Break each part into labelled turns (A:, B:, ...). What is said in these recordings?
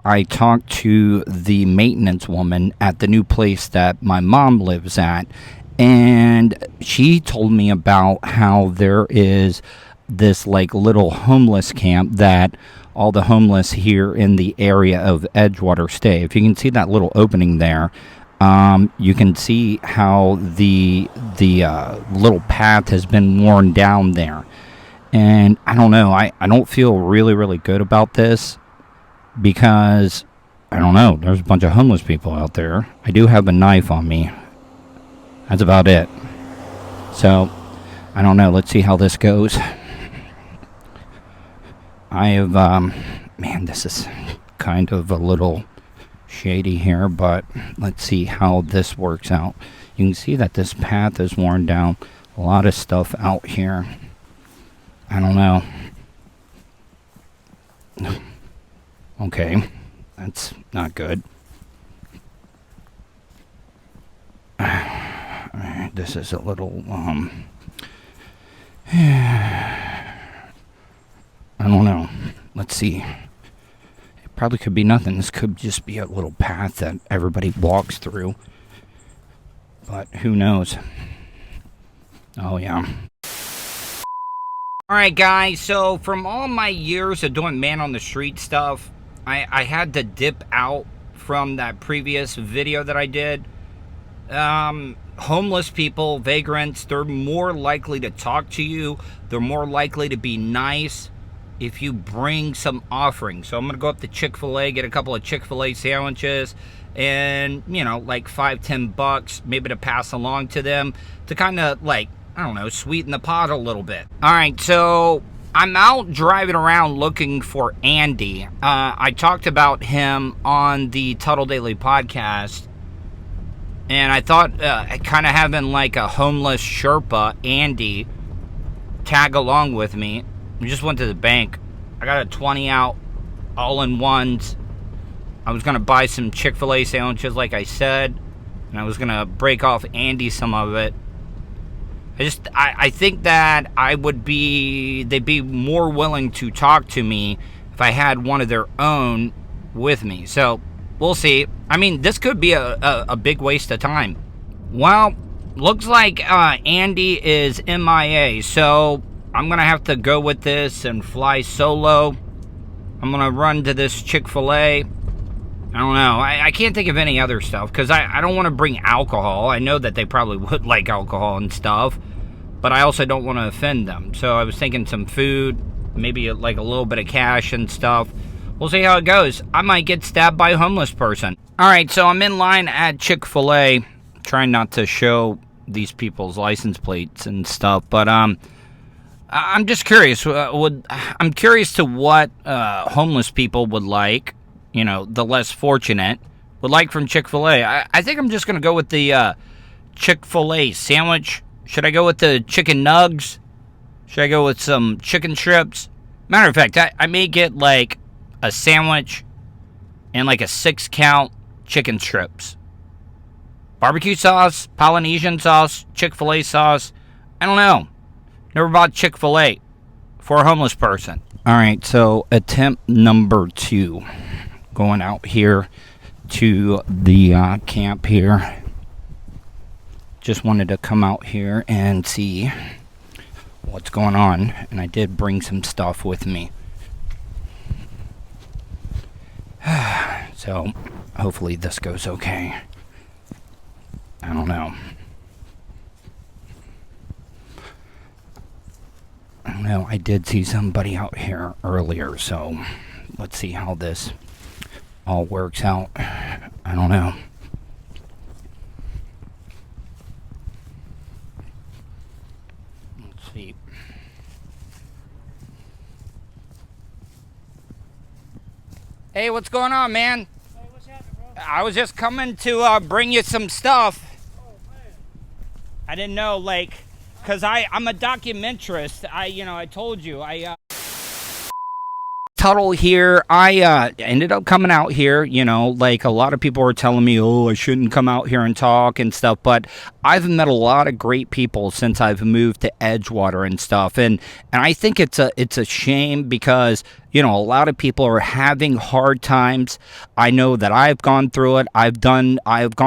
A: I talked to the maintenance woman at the new place that my mom lives at, and she told me about how there is this like little homeless camp that all the homeless here in the area of Edgewater stay. If you can see that little opening there, you can see how the little path has been worn down there. And I don't know, I don't feel really, really good about this because, I don't know, there's a bunch of homeless people out there. I do have a knife on me. That's about it. So, I don't know, let's see how this goes. I have, man, this is kind of a little shady here, but let's see how this works out. You can see that this path is worn down. A lot of stuff out here. I don't know. Okay, that's not good. This is a little, I don't know. Let's see. It probably could be nothing. This could just be a little path that everybody walks through. But who knows? Oh, yeah. Alright, guys. So, from all my years of doing man on the street stuff, I had to dip out from that previous video that I did. Homeless people, vagrants, they're more likely to talk to you. They're more likely to be nice if you bring some offerings. So I'm going to go up to Chick-fil-A, get a couple of Chick-fil-A sandwiches, and, you know, like $5-10, maybe to pass along to them to kind of, like, I don't know, sweeten the pot a little bit. All right, so I'm out driving around looking for Andy. I talked about him on the Tuddle Daily podcast, and I thought kind of having like a homeless Sherpa, Andy, tag along with me. I just went to the bank. I got a 20 out, all-in-ones. I was going to buy some Chick-fil-A sandwiches like I said, and I was going to break off Andy some of it. I think that they'd be more willing to talk to me if I had one of their own with me. So, we'll see. I mean, this could be a big waste of time. Well, looks like Andy is MIA, so I'm going to have to go with this and fly solo. I'm going to run to this Chick-fil-A. I don't know. I can't think of any other stuff because I don't want to bring alcohol. I know that they probably would like alcohol and stuff, but I also don't want to offend them. So I was thinking some food, maybe like a little bit of cash and stuff. We'll see how it goes. I might get stabbed by a homeless person. All right, so I'm in line at Chick-fil-A, trying not to show these people's license plates and stuff, but I'm just curious. I'm curious to what homeless people would like. You know, the less fortunate would like from Chick-fil-A. I think I'm just going to go with the Chick-fil-A sandwich. Should I go with the chicken nugs? Should I go with some chicken strips? Matter of fact, I may get like a sandwich and like a 6-count chicken strips. Barbecue sauce, Polynesian sauce, Chick-fil-A sauce. I don't know. Never bought Chick-fil-A for a homeless person. All right, so attempt number 2. Going out here to the camp here. Just wanted to come out here and see what's going on. And I did bring some stuff with me. So, hopefully this goes okay. I don't know. I don't know. I did see somebody out here earlier, so let's see how this all works out. I don't know. Let's see. Hey, what's going on, man?
B: Hey, what's happening, bro?
A: I was just coming to bring you some stuff.
B: Oh, man.
A: I didn't know, like, because I'm a documentarist. I told you. Tuddle here. I ended up coming out here, like a lot of people were telling me, oh, I shouldn't come out here and talk and stuff, but I've met a lot of great people since I've moved to Edgewater and stuff, and I think it's a shame because You know, a lot of people are having hard times. I know that I've gone through it. I've gone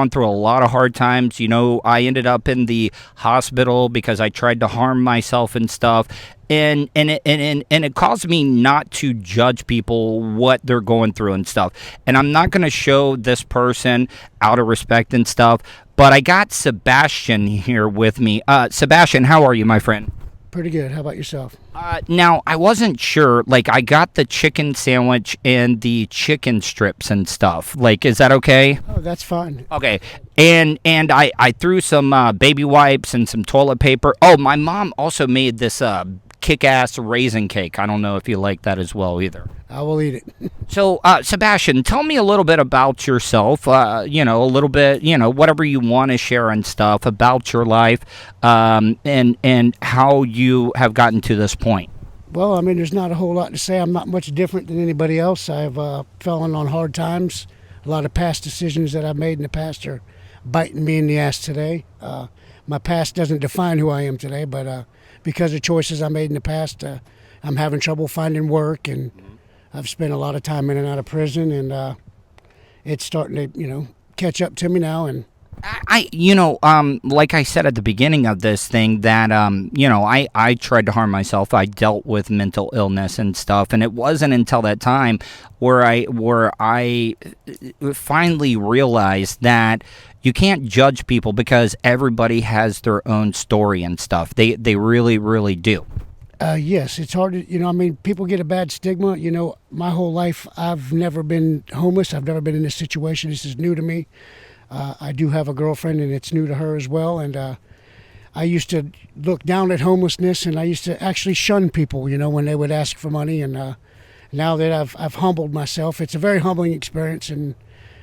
A: through a lot of hard times. You know, I ended up in the hospital because I tried to harm myself and stuff. And it caused me not to judge people what they're going through and stuff. And I'm not going to show this person out of respect and stuff. But I got Sebastian here with me. Sebastian, how are you, my friend?
C: Pretty good. How about yourself?
A: Now, I wasn't sure. Like, I got the chicken sandwich and the chicken strips and stuff. Like, is that okay?
C: Oh, that's fine.
A: Okay. And I threw some baby wipes and some toilet paper. Oh, my mom also made this kick-ass raisin cake. I don't know if you like that as well either.
C: I will eat it.
A: So, Sebastian, tell me a little bit about yourself, you know, a little bit, you know, whatever you want to share and stuff about your life, and how you have gotten to this point.
C: Well, I mean, there's not a whole lot to say. I'm not much different than anybody else. I've fallen on hard times. A lot of past decisions that I've made in the past are biting me in the ass today. My past doesn't define who I am today, but because of choices I made in the past, I'm having trouble finding work, and I've spent a lot of time in and out of prison, and it's starting to, you know, catch up to me now. And
A: you know, like I said at the beginning of this thing, that, you know, I tried to harm myself. I dealt with mental illness and stuff, and it wasn't until that time where I finally realized that you can't judge people because everybody has their own story and stuff. They really, really do.
C: Yes, it's hard to, you know, I mean, people get a bad stigma. You know, my whole life, I've never been homeless. I've never been in this situation. This is new to me. I do have a girlfriend, and it's new to her as well. And I used to look down at homelessness, and I used to actually shun people, you know, when they would ask for money. And now that I've humbled myself, it's a very humbling experience. And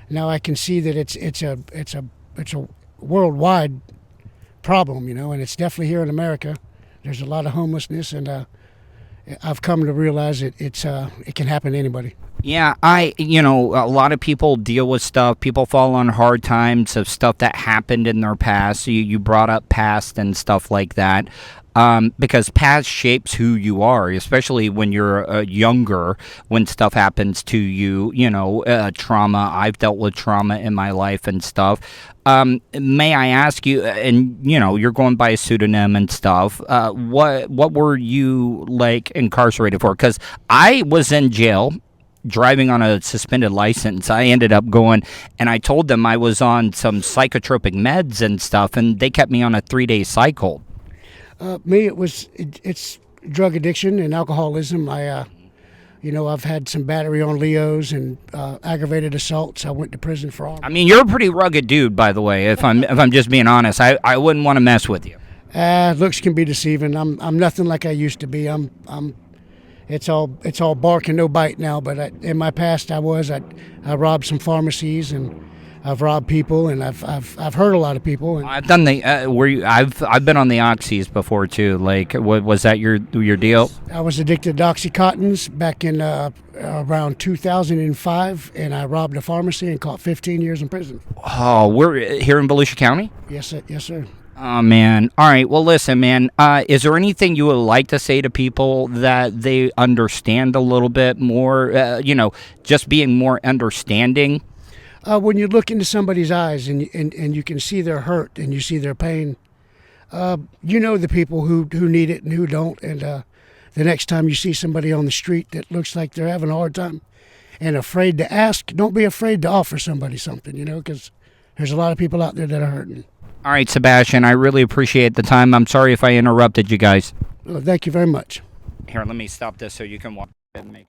C: now I can see that it's a worldwide problem, you know, and it's definitely here in America. There's a lot of homelessness, and I've come to realize it can happen to anybody.
A: Yeah, you know, a lot of people deal with stuff. People fall on hard times of stuff that happened in their past. You brought up past and stuff like that. Because past shapes who you are, especially when you're younger, when stuff happens to you, you know, trauma. I've dealt with trauma in my life and stuff. May I ask you, and, you know, you're going by a pseudonym and stuff, what were you, like, incarcerated for? Because I was in jail driving on a suspended license. I ended up going, and I told them I was on some psychotropic meds and stuff, and they kept me on a 3-day cycle.
C: Me, it's drug addiction and alcoholism. You know, I've had some battery on Leos and aggravated assaults. I went to prison for all.
A: I mean, you're a pretty rugged dude, by the way. If I'm just being honest, I wouldn't want to mess with you.
C: Looks can be deceiving. I'm nothing like I used to be. It's all bark and no bite now. But in my past, I robbed some pharmacies, and I've robbed people, and I've hurt a lot of people. And
A: I've done the I've been on the oxys before too. Like, was that your deal?
C: I was addicted to Oxycontins back in around 2005, and I robbed a pharmacy and caught 15 years in prison.
A: Oh, we're here in Volusia County?
C: Yes, sir.
A: Oh, man. All right. Well, listen, man. Is there anything you would like to say to people that they understand a little bit more? You know, just being more understanding.
C: When you look into somebody's eyes and you can see their hurt and you see their pain, you know the people who need it and who don't. And the next time you see somebody on the street that looks like they're having a hard time and afraid to ask, don't be afraid to offer somebody something, you know, because there's a lot of people out there that are hurting.
A: All right, Sebastian, I really appreciate the time. I'm sorry if I interrupted you guys.
C: Well, thank you very much.
A: Here, let me stop this so you can watch it and make